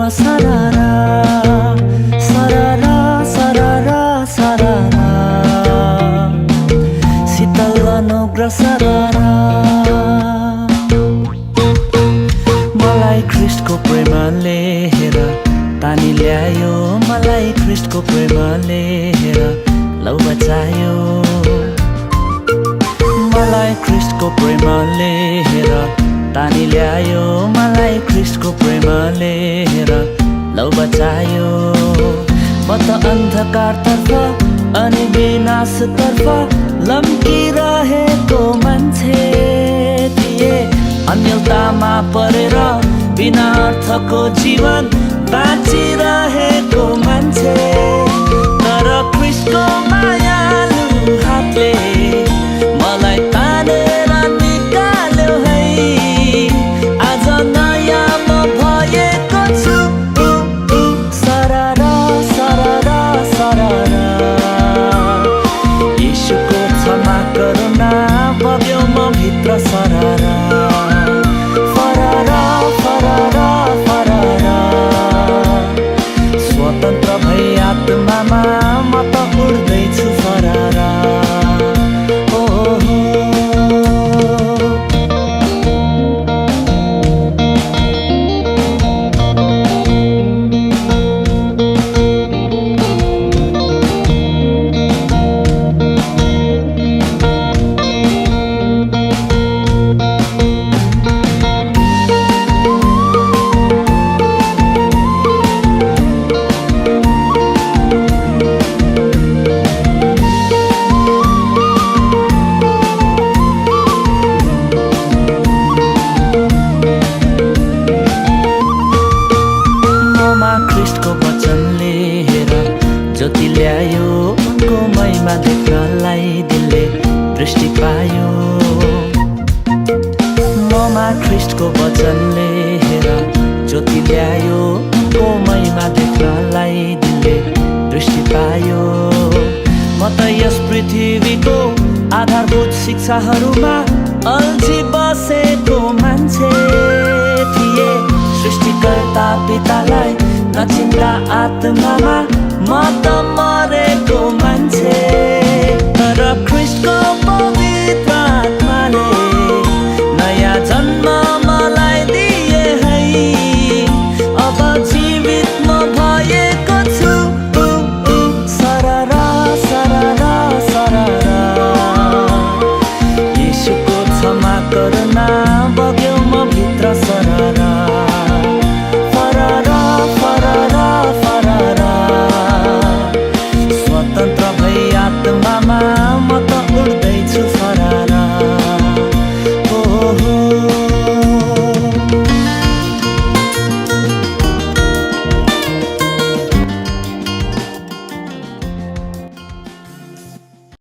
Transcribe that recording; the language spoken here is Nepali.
sarara, sarara, sarara, sarara, शीतल अनुग्रह sarara. मलाई ख्रिस्टको प्रेमले हेर तानी ल्यायो, मलाई ख्रिस्टको प्रेमले हेर लौ बचायो. मलाई ख्रिस्टको प्रेमले हेर तानी ल्यायो, मलाई ख्रिस्टको प्रेमले हेर लौ बचायो. म त अन्धकारतर्फ अनि विनाशतर्फ लम्किरहेको मान्छे थिए. अन्यलतामा परेर बिना अर्थको जीवन बाँचिरहेको मान्छे. तर ख्रिस्टको मायालु हातले मलाई तानेर निकाल्यो है. आज नयाँ म भएको छु. सररा सररा सररा, यीशुको क्षमा करुणा बग्यो म भित्र. सररा फररा फररा फररा, स्वतन्त्र भई आत्मामा म त उड्दैछु. फररा ख्रिस्टको वचनले हेर ज्योति ल्यायो, उनको महिमा देख्नलाई दिलले दृष्टि पायो. ममा ख्रिस्टको वचनले हेर ज्योति ल्यायो, उनको महिमा देख्नलाई दिलले दृष्टि पायो. म त यस पृथ्वीको आधारभूत शिक्षाहरूमा अल्झी बसेको मान्छे थिए. सृष्टिकर्ता पितालाई नचिन्दा आत्मामा म त मरे